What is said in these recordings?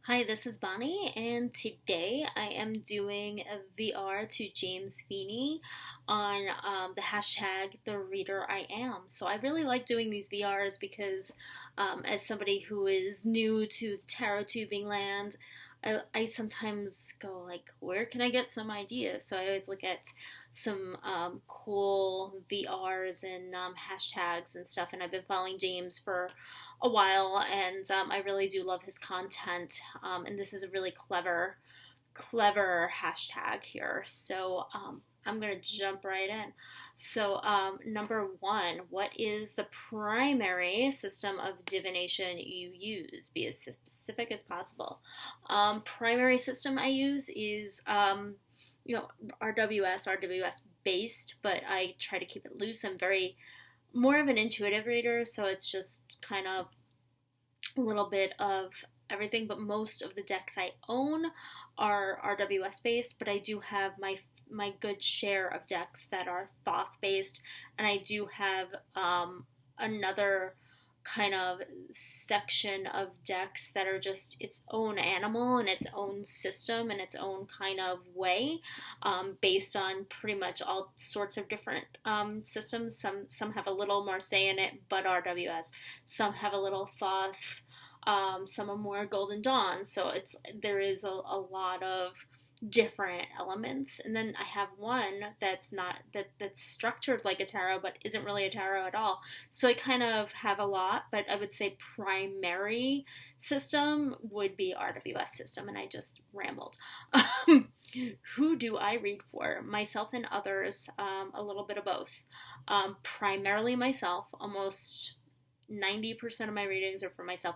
Hi, this is Bonnie, and today I am doing a VR to James Feeney on the hashtag The Reader I Am. So I really like doing these VRs because, as somebody who is new to tarot tubing land, I sometimes go like, where can I get some ideas? So I always look at some cool VRs and hashtags and stuff, and I've been following James for a while, and I really do love his content. And this is a really clever hashtag here. So I'm gonna jump right in. So number one, what is the primary system of divination you use? Be as specific as possible. Primary system I use is RWS based, but I try to keep it loose. I'm very more of an intuitive reader, so it's just kind of a little bit of everything, but most of the decks I own are RWS based, but I do have my good share of decks that are Thoth based, and I do have another kind of section of decks that are just its own animal and its own system and its own kind of way, based on pretty much all sorts of different systems. Some have a little more say in it, but RWS. Some have a little Thoth. Some are more Golden Dawn. So there is a lot of different elements, and then I have one that's not that's structured like a tarot but isn't really a tarot at all. So I kind of have a lot, but I would say primary system would be RWS system, and I just rambled. Who do I read for? Myself and others, a little bit of both. Primarily myself. Almost 90% of my readings are for myself.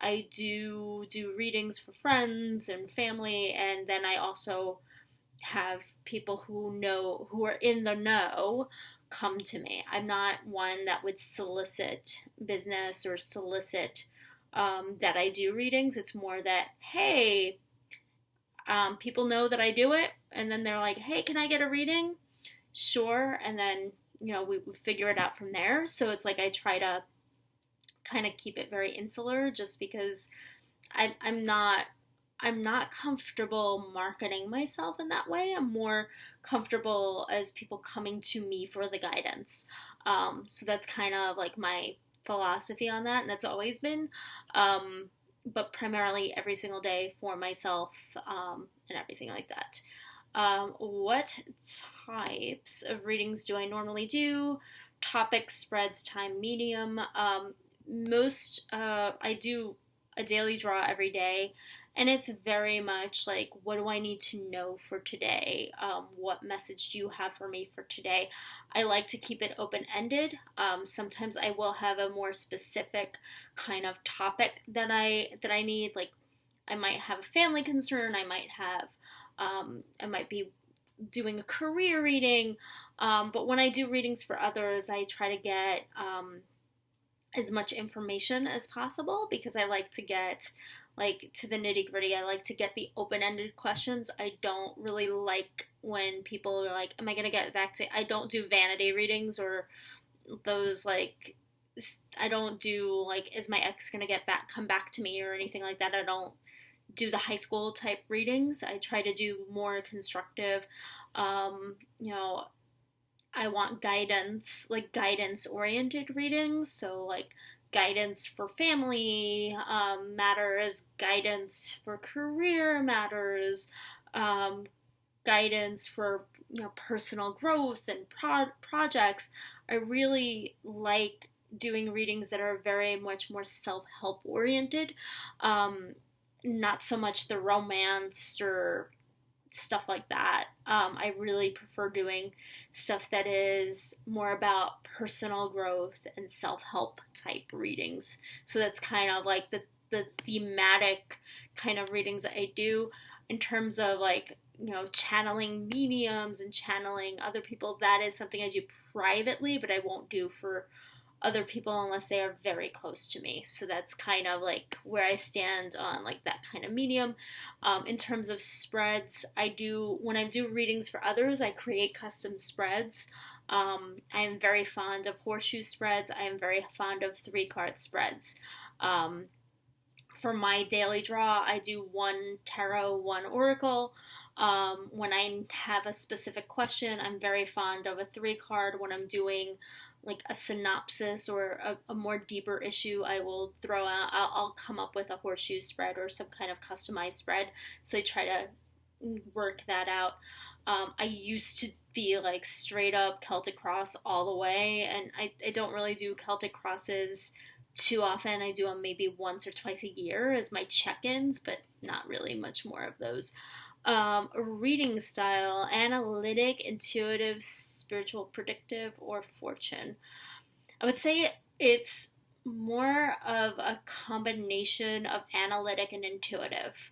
I do readings for friends and family, and then I also have people who are in the know come to me. I'm not one that would solicit business or solicit that I do readings. It's more that, hey, people know that I do it, and then they're like, hey, can I get a reading? Sure, and then we figure it out from there. So it's like I try to kind of keep it very insular, just because I'm not comfortable marketing myself in that way. I'm more comfortable as people coming to me for the guidance. So that's kind of like my philosophy on that, and that's always been. But primarily every single day for myself, and everything like that. What types of readings do I normally do? Topic, spreads, time, medium. I do a daily draw every day, and it's very much like, what do I need to know for today? What message do you have for me for today? I like to keep it open-ended. Sometimes I will have a more specific kind of topic that I need. Like, I might have a family concern. I might be doing a career reading. But when I do readings for others, I try to get as much information as possible, because I like to get like to the nitty gritty. I like to get the open-ended questions. I don't really like when people are like, am I going to get back to, I don't do vanity readings or those like, I don't do like, is my ex going to come back to me or anything like that. I don't do the high school type readings. I try to do more constructive, I want guidance, like guidance oriented readings. So like guidance for family matters, guidance for career matters, guidance for personal growth and projects. I really like doing readings that are very much more self-help oriented, not so much the romance or stuff like that. I really prefer doing stuff that is more about personal growth and self-help type readings. So that's kind of like the thematic kind of readings that I do. In terms of like, channeling mediums and channeling other people, that is something I do privately, but I won't do for other people unless they are very close to me. So that's kind of like where I stand on like that kind of medium. In terms of spreads, when I do readings for others, I create custom spreads. I am very fond of horseshoe spreads. I am very fond of 3-card spreads. for my daily draw, I do one tarot, one oracle. When I have a specific question, I'm very fond of a 3 card. When I'm doing like a synopsis or a more deeper issue, I will throw out, I'll come up with a horseshoe spread or some kind of customized spread. So I try to work that out. I used to be like straight up Celtic Cross all the way, and I don't really do Celtic Crosses too often. I do them maybe once or twice a year as my check-ins, but not really much more of those. Reading style: analytic, intuitive, spiritual, predictive, or fortune. I would say it's more of a combination of analytic and intuitive.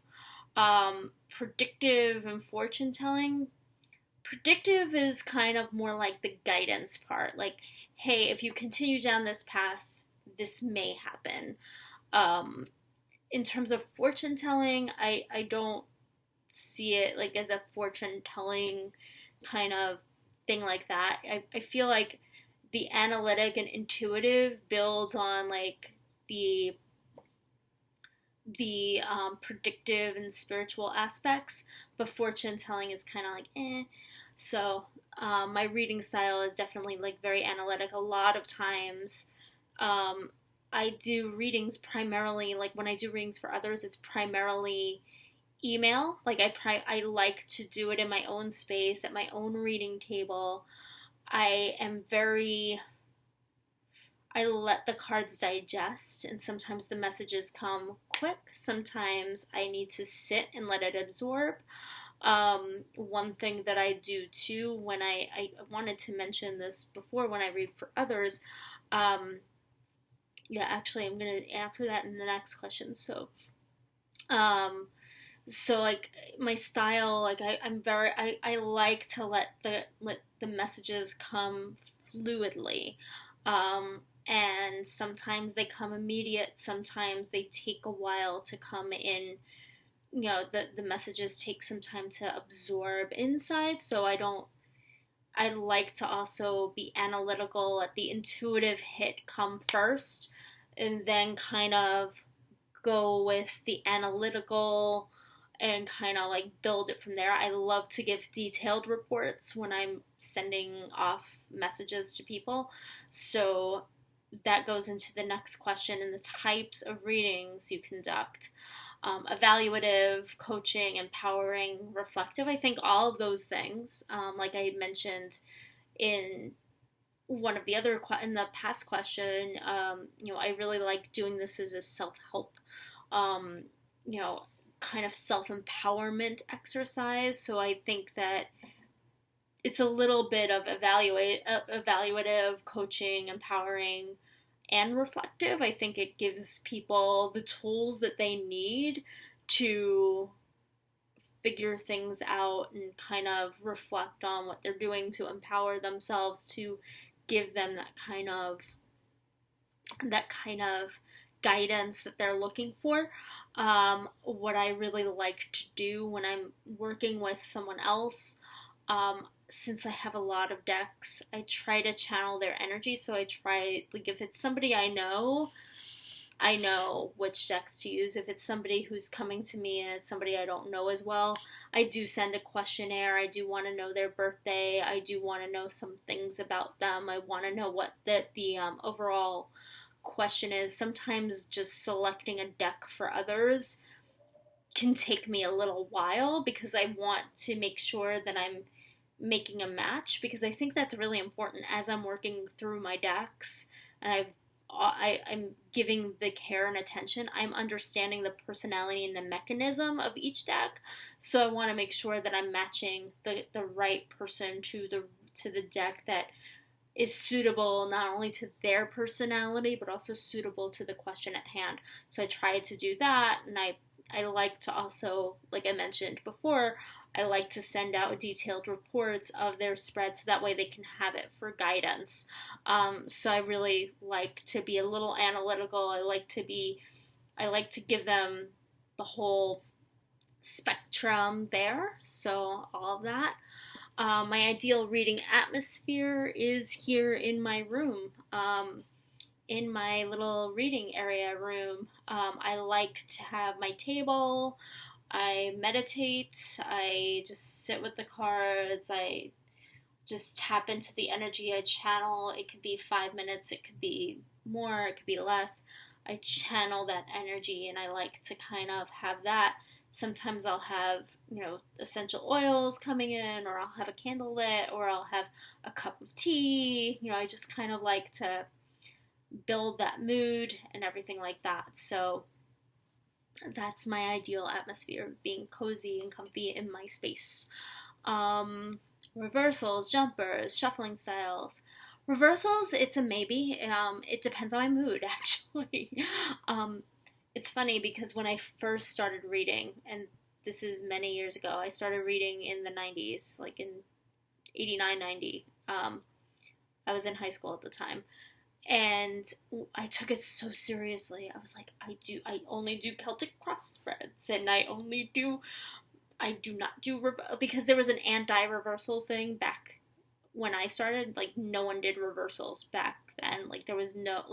Predictive and fortune telling. Predictive is kind of more like the guidance part. Like, hey, if you continue down this path, this may happen. In terms of fortune telling, I don't see it like as a fortune telling kind of thing like that. I feel like the analytic and intuitive builds on like the predictive and spiritual aspects, but fortune telling is kind of like eh. So my reading style is definitely like very analytic. A lot of times I do readings primarily, like when I do readings for others, it's primarily email. Like I like to do it in my own space, at my own reading table. I let the cards digest, and sometimes the messages come quick. Sometimes I need to sit and let it absorb. One thing that I do too, when I wanted to mention this before, when I read for others, yeah, actually, I'm going to answer that in the next question. So like my style, like I like to let the messages come fluidly. And sometimes they come immediate, sometimes they take a while to come in. You know, the messages take some time to absorb inside, so I like to also be analytical, let the intuitive hit come first, and then kind of go with the analytical and kind of like build it from there. I love to give detailed reports when I'm sending off messages to people. So that goes into the next question and the types of readings you conduct. Evaluative, coaching, empowering, reflective. I think all of those things, like I had mentioned in one of the other in the past question, I really like doing this as a self-help, kind of self-empowerment exercise. So I think that it's a little bit of evaluative, coaching, empowering, and reflective. I think it gives people the tools that they need to figure things out and kind of reflect on what they're doing to empower themselves, to give them that kind of guidance that they're looking for. What I really like to do when I'm working with someone else, since I have a lot of decks, I try to channel their energy. So I try, like, if it's somebody I know which decks to use. If it's somebody who's coming to me and it's somebody I don't know as well, I do send a questionnaire. I do want to know their birthday. I do want to know some things about them. I want to know what the overall question is. Sometimes just selecting a deck for others can take me a little while because I want to make sure that I'm making a match, because I think that's really important as I'm working through my decks and I'm giving the care and attention. I'm understanding the personality and the mechanism of each deck, so I want to make sure that I'm matching the right person to the deck that is suitable not only to their personality but also suitable to the question at hand. So I try to do that, and I like to also, like I mentioned before, I like to send out detailed reports of their spread so that way they can have it for guidance. So I really like to be a little analytical. I like to give them the whole spectrum there. So all of that. My ideal reading atmosphere is here in my room. in my little reading area room. I like to have my table. I meditate. I just sit with the cards. I just tap into the energy. I channel. It could be 5 minutes. It could be more. It could be less. I channel that energy, and I like to kind of have that. Sometimes I'll have, essential oils coming in, or I'll have a candle lit, or I'll have a cup of tea. I just kind of like to build that mood and everything like that. So that's my ideal atmosphere, being cozy and comfy in my space. Reversals, jumpers, shuffling styles. Reversals, it's a maybe. It depends on my mood, actually. It's funny because when I first started reading, and this is many years ago, I started reading in the 90s, like in 89, 90. I was in high school at the time. And I took it so seriously. I was like, I only do Celtic cross spreads, and I do not do, because there was an anti-reversal thing back when I started. Like, no one did reversals back then. Like, there was no,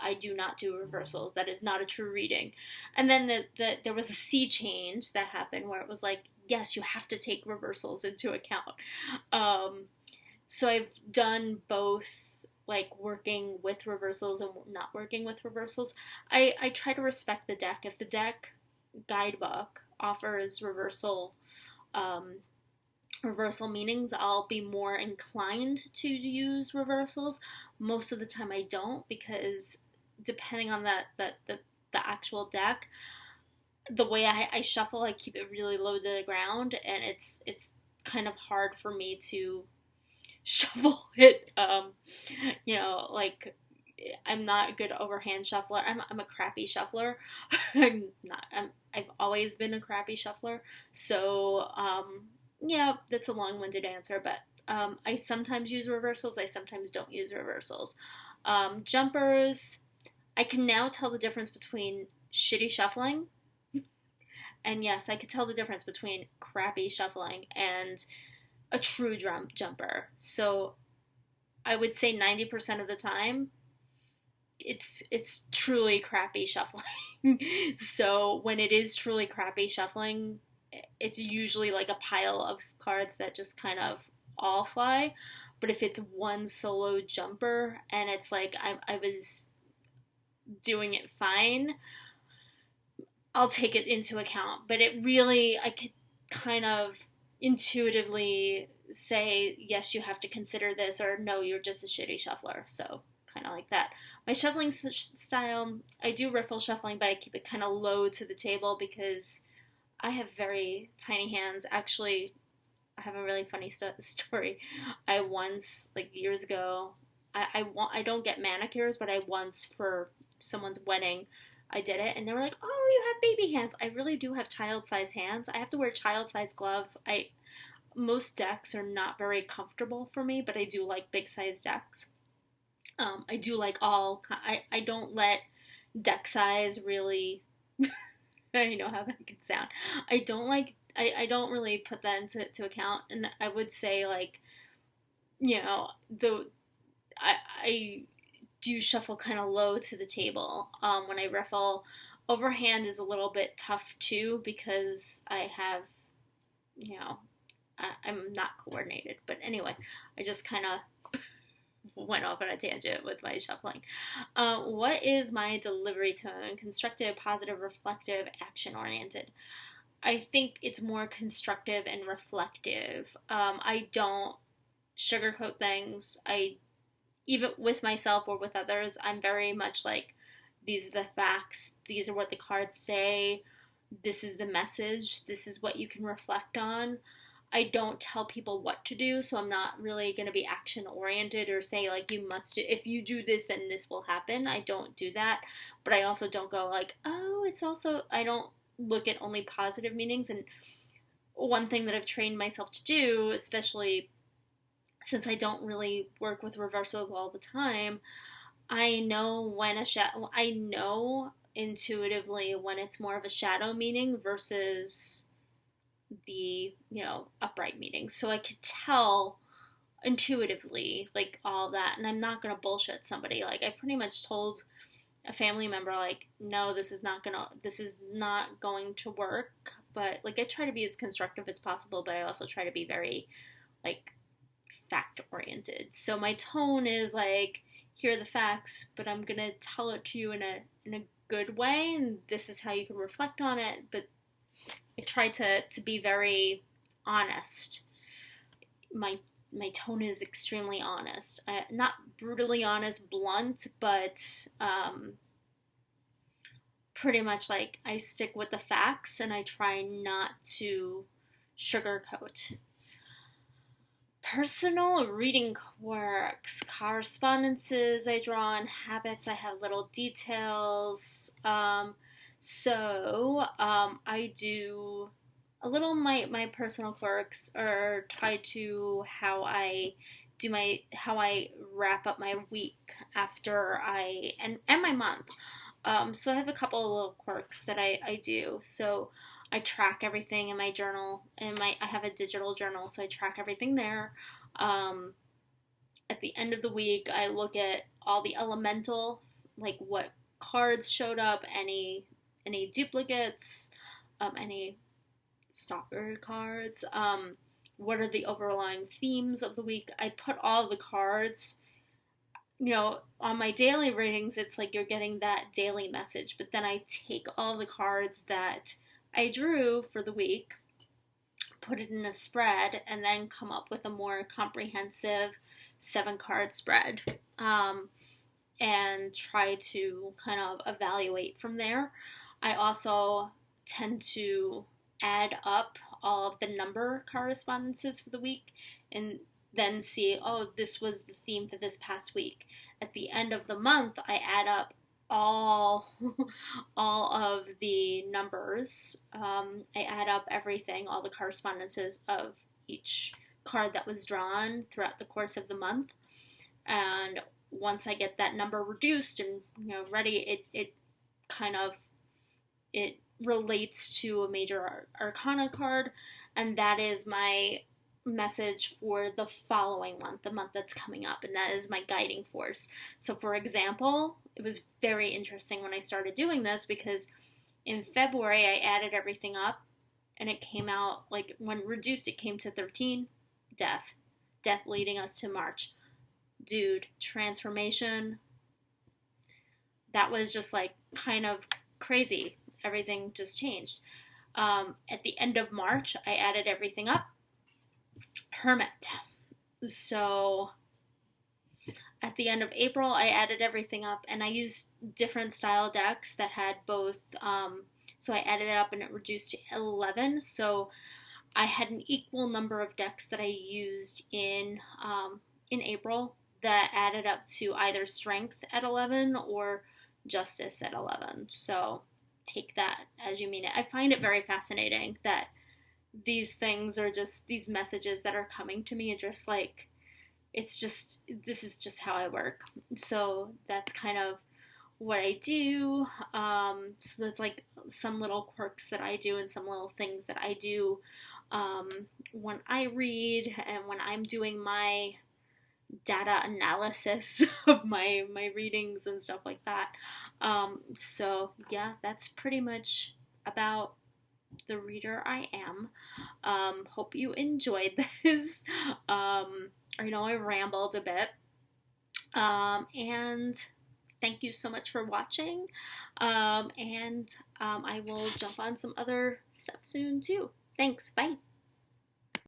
I do not do reversals. That is not a true reading. And then there was a sea change that happened where it was like, yes, you have to take reversals into account. So I've done both, like working with reversals and not working with reversals. I try to respect the deck. If the deck guidebook offers reversal meanings, I'll be more inclined to use reversals. Most of the time I don't, because depending on the actual deck, the way I shuffle, I keep it really low to the ground, and it's kind of hard for me to shuffle it. I'm not a good overhand shuffler. I'm a crappy shuffler. I've always been a crappy shuffler. So, that's a long-winded answer, but I sometimes use reversals. I sometimes don't use reversals. Jumpers, I can now tell the difference between shitty shuffling, and yes, I could tell the difference between crappy shuffling and a true jumper. So I would say 90% of the time, it's truly crappy shuffling. So when it is truly crappy shuffling, it's usually like a pile of cards that just kind of all fly. But if it's one solo jumper and it's like I was doing it fine, I'll take it into account. But I could kind of intuitively say, yes, you have to consider this, or no, you're just a shitty shuffler. So kind of like that. My shuffling style, I do riffle shuffling, but I keep it kind of low to the table because I have very tiny hands. Actually, I have a really funny story. I once, like years ago, I don't get manicures, but I once, for someone's wedding, I did it, and they were like, oh, you have baby hands. I really do have child-size hands. I have to wear child-size gloves. Most decks are not very comfortable for me, but I do like big-size decks. I do like I don't let deck size really, I know how that can sound. I don't really put that into account, and I would say, like, I do shuffle kind of low to the table. When I riffle, overhand is a little bit tough too, because I have, I'm not coordinated. But anyway, I just kind of went off on a tangent with my shuffling. What is my delivery tone? Constructive, positive, reflective, action-oriented. I think it's more constructive and reflective. I don't sugarcoat things. Even with myself or with others, I'm very much like, these are the facts, these are what the cards say, this is the message, this is what you can reflect on. I don't tell people what to do, so I'm not really going to be action-oriented or say, like, you must do, if you do this, then this will happen. I don't do that, but I also don't go like, oh, it's also, I don't look at only positive meanings. And one thing that I've trained myself to do, especially since I don't really work with reversals all the time, I know I know intuitively when it's more of a shadow meaning versus the, upright meaning. So I could tell, intuitively, like all that, and I'm not gonna bullshit somebody. Like I pretty much told a family member, like, no, this is not going to work. But like I try to be as constructive as possible, but I also try to be very like fact oriented. So my tone is like, here are the facts, but I'm gonna tell it to you in a good way, and this is how you can reflect on it. But I try to be very honest. My tone is extremely honest. Not brutally honest, blunt, but pretty much like I stick with the facts and I try not to sugarcoat. Personal reading quirks, correspondences I draw on, habits I have little details. I do a little my personal quirks are tied to how I wrap up my week after and my month. So I have a couple of little quirks that I do. So I track everything in my journal, and I have a digital journal, so I track everything there. At the end of the week, I look at all the elemental, like what cards showed up, any duplicates, any stalker cards, what are the overlying themes of the week. I put all the cards, on my daily readings, it's like you're getting that daily message, but then I take all the cards that I drew for the week, put it in a spread, and then come up with a more comprehensive 7-card spread, and try to kind of evaluate from there. I also tend to add up all of the number correspondences for the week and then see, oh, this was the theme for this past week. At the end of the month, I add up all of the numbers. I add up everything, all the correspondences of each card that was drawn throughout the course of the month. And once I get that number reduced and ready, it relates to a major arcana card, and that is my message for the following month, the month that's coming up, and that is my guiding force. So for example, it was very interesting when I started doing this, because in February I added everything up and it came out, like when reduced, it came to 13, death leading us to March. Dude, transformation. That was just like kind of crazy. Everything just changed. At the end of March, I added everything up. Hermit. So at the end of April, I added everything up, and I used different style decks that had both. So I added it up and it reduced to 11. So I had an equal number of decks that I used in April that added up to either strength at 11 or justice at 11. So take that as you mean it. I find it very fascinating that these things are just, these messages that are coming to me are just like, this is just how I work. So that's kind of what I do. So that's like some little quirks that I do and some little things that I do when I read and when I'm doing my data analysis of my readings and stuff like that. So yeah, that's pretty much about the reader I am. Hope you enjoyed this. I rambled a bit. And thank you so much for watching. I will jump on some other stuff soon too. Thanks. Bye.